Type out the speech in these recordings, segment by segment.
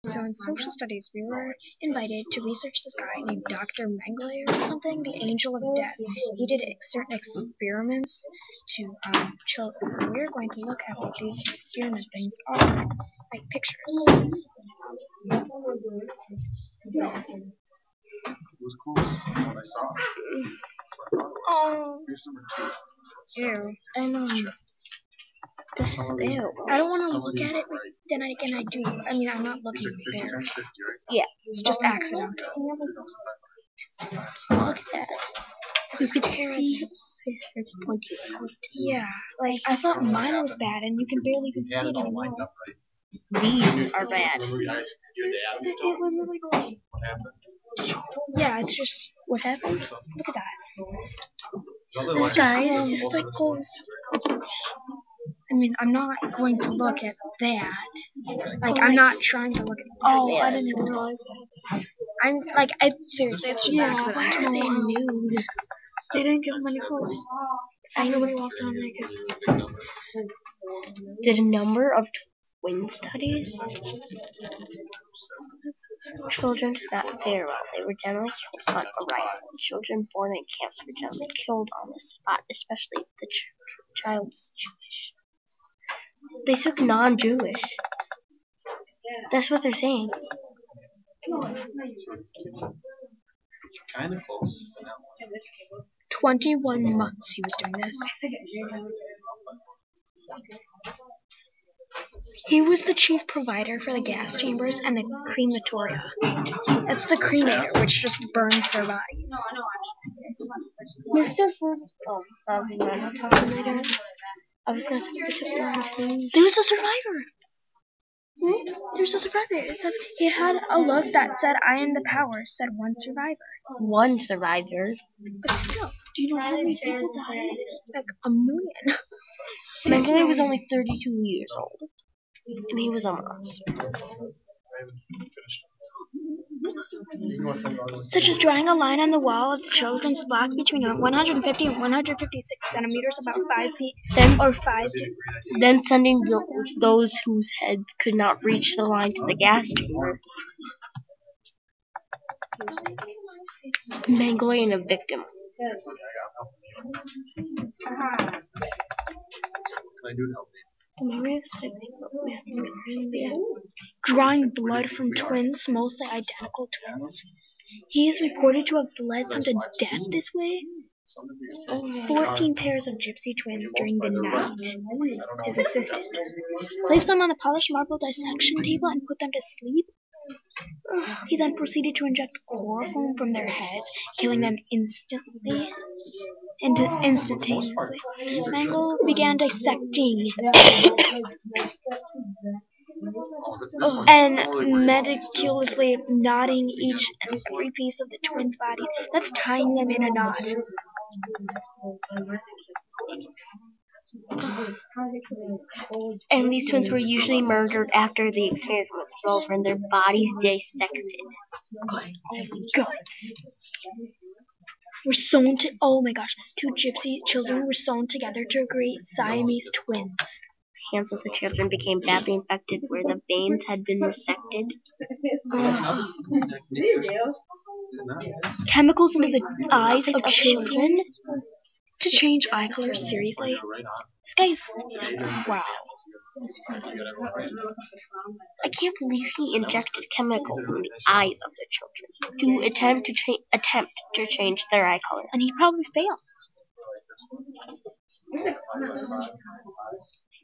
So in social studies, we were invited to research this guy named Dr. Mengele or something, the angel of death. He did certain experiments to children. We're going to look at what these experiment things are, like pictures. It was close when I saw it. Oh, Here's number 2. ew. I know. This is ew. I don't want to look at it, but then again I do. I mean, I'm not looking there. Yeah, it's just accidental. Look at that. You could see his first pointing out. Yeah, like I thought mine was bad, and you can barely even see it anymore. These are bad. Yeah, it's just what happened. Look at that. This guy is Just like goes. I mean, I'm not going to look at that. Like, I'm not trying to look at. Oh, I didn't realize that. I'm like, seriously, it's just accidental. Why are they nude? They didn't give them any clothes. Nobody walked on naked. Did a number of twin studies? Children did not fare well. They were generally killed on arrival. Children born in camps were generally killed on the spot, especially if the child was Jewish. They took non-Jewish. That's what they're saying. Kind of close. 21 months he was doing this. He was the chief provider for the gas chambers and the crematoria. That's the cremator, which just burns their bodies. Mr. Food. Oh, I was going to talk later. I was going to talk about There was a survivor. There's a survivor. It says he had a look that said, "I am the power," said one survivor. One survivor. But still, do you know how many people died? Like a million. Mengele was only 32 years old. And he was a monster. Such as drawing a line on the wall of the children's block between 150 and 156 centimeters, about 5 feet, or 5 to... Then sending those whose heads could not reach the line to the gas chamber. Mengele and a victim. Drawing blood from twins, mostly identical twins. He is reported to have bled some to death this way. 14 pairs of gypsy twins during the night. His assistant placed them on the polished marble dissection table and put them to sleep. He then proceeded to inject chloroform from their heads, killing them instantaneously. Mengele began dissecting and meticulously knotting each and every piece of the twins' bodies. That's tying them in a knot. And these twins were usually murdered after the experiment was over and their bodies dissected. Guts were sewn to. Oh my gosh! 2 gypsy children were sewn together to create Siamese twins. Hands of the children became badly infected where the veins had been resected. Chemicals into the eyes of children to change eye color. Seriously? This guy is just wow. I can't believe he injected chemicals in the eyes of the children to attempt to change their eye color. And he probably failed.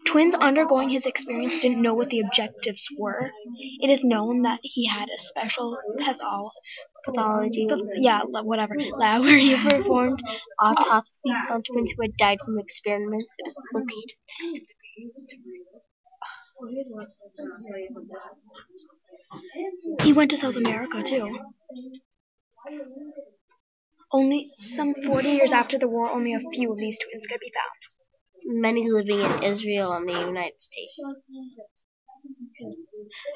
Twins undergoing his experience didn't know what the objectives were. It is known that he had a special pathology lab where he performed autopsies on twins who had died from experiments. It was located next to He went to South America too. Only some 40 years after the war, only a few of these twins could be found. Many living in Israel and the United States.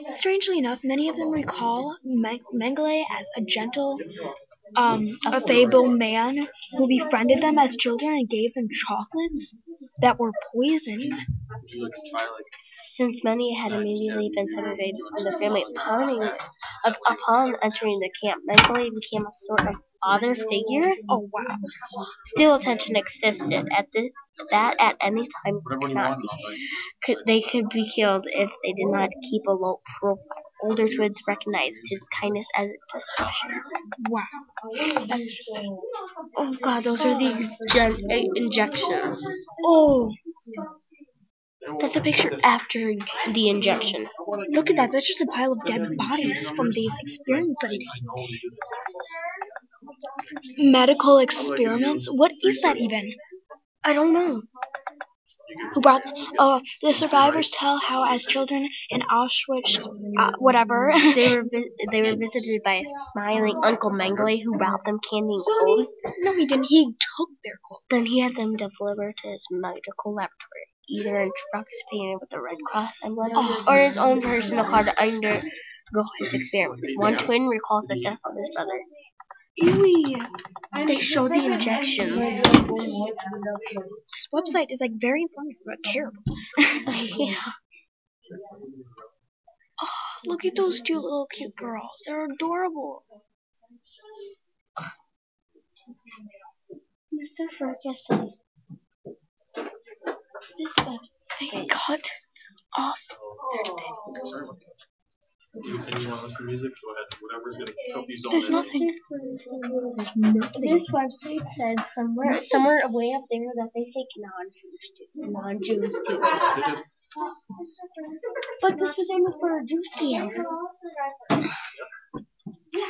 Strangely enough, many of them recall Mengele as a gentle, affable man who befriended them as children and gave them chocolates. that were poisoned. Would you like to try Since many had immediately been separated from their family upon entering the camp, Mengele became a sort of father figure. Oh wow. Still, attention existed that at any time they could be killed if they did not keep a low profile. Older twins recognized his kindness as a deception. Wow. That's just sad. Oh God, those are the injections. Oh, That's a picture after the injection. look at that. That's just a pile of dead bodies from these experiments that he did. Medical experiments? What is that even? I don't know. Who brought the survivors tell how as children in Auschwitz, whatever. They were visited by a smiling Uncle Mengele who brought them candy and clothes. No, he didn't. He took their clothes. Then he had them delivered to his medical laboratory, either in trucks painted with the Red Cross emblem or his own personal car to undergo his experiments. One twin recalls the death of his brother. Ewy. They show the injections. This website is like very informative but terrible. Yeah. Oh, look at those two little cute girls. They're adorable. Mr. Ferguson. This one. They cut off their today. Sorry about that. If you want to listen to music, go ahead. Whatever's going to help you zone There's in. nothing. There's nothing. This website said somewhere way up there that they take non-Jews too. But this was only for a Jew scam.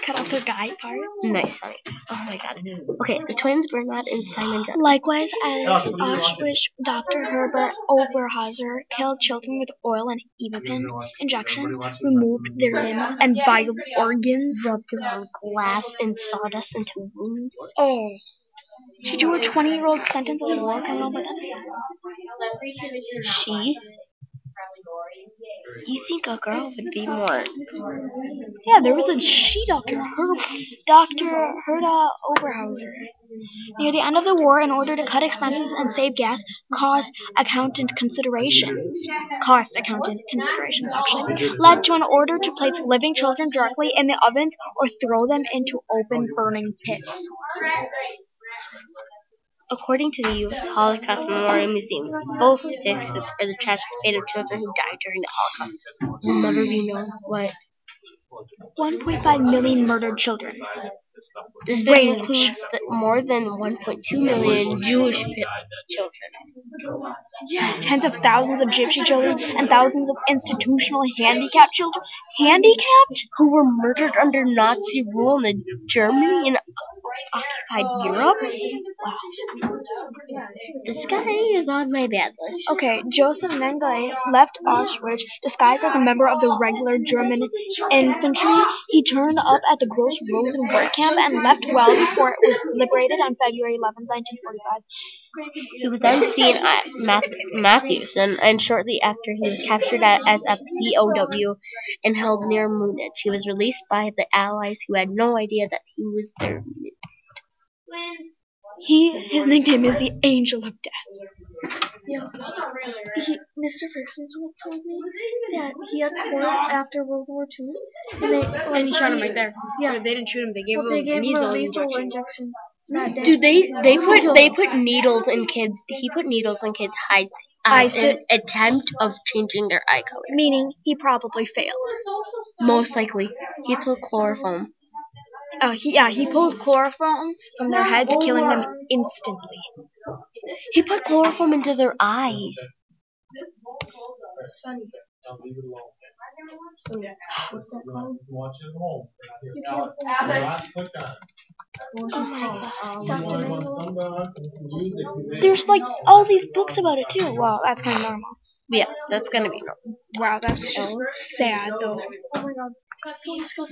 Cut off their guy part. Nice, Sonny. Oh my God. Okay, the twins were not in Simon John. Likewise, as Auschwitz, Dr. Herbert Oberhauser killed children with oil and EpiPen injections, removed their limbs and vital organs, Rubbed around glass and sawdust into wounds. Oh. She drew a 20-year-old sentence as a war criminal, but then She? You think a girl would be more? yeah, there was a Dr. Herda Oberhauser. Near the end of the war, in order to cut expenses and save gas, cost accountant considerations actually, led to an order to place living children directly in the ovens or throw them into open burning pits. According to the U.S. Holocaust Memorial Museum, full statistics for the tragic fate of children who died during the Holocaust will never be known. What? 1.5 million murdered children. This figure includes more than 1.2 million Jewish children. Tens of thousands of gypsy children and thousands of institutional handicapped children. Handicapped? Who were murdered under Nazi rule in Germany and occupied Europe? Wow. This guy is on my bad list. Okay, Joseph Mengele left Auschwitz disguised as a member of the regular German infantry. He turned up at the Gross Rosen work camp and left well before it was liberated on February 11, 1945. He was then seen at Matthews, and shortly after he was captured as a POW and held near Munich. He was released by the Allies, who had no idea that he was there. His nickname is the Angel of Death. Yeah. Mr. Ferguson told me that he had court after World War II, and he shot him right there. Yeah, They didn't shoot him. They gave him they a gave him measles a lethal injection. injection. Dude, they put needles in kids. He put needles in kids' eyes in an attempt of changing their eye color. Meaning he probably failed. Most likely, he put chloroform. He pulled chloroform from their heads, killing them instantly. He put chloroform into their eyes. Don't leave it alone. Watch it at home. There's like all these books about it too. Wow, that's kind of normal. Yeah, that's gonna be normal. Wow, that's just sad though. Oh my God.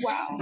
Wow.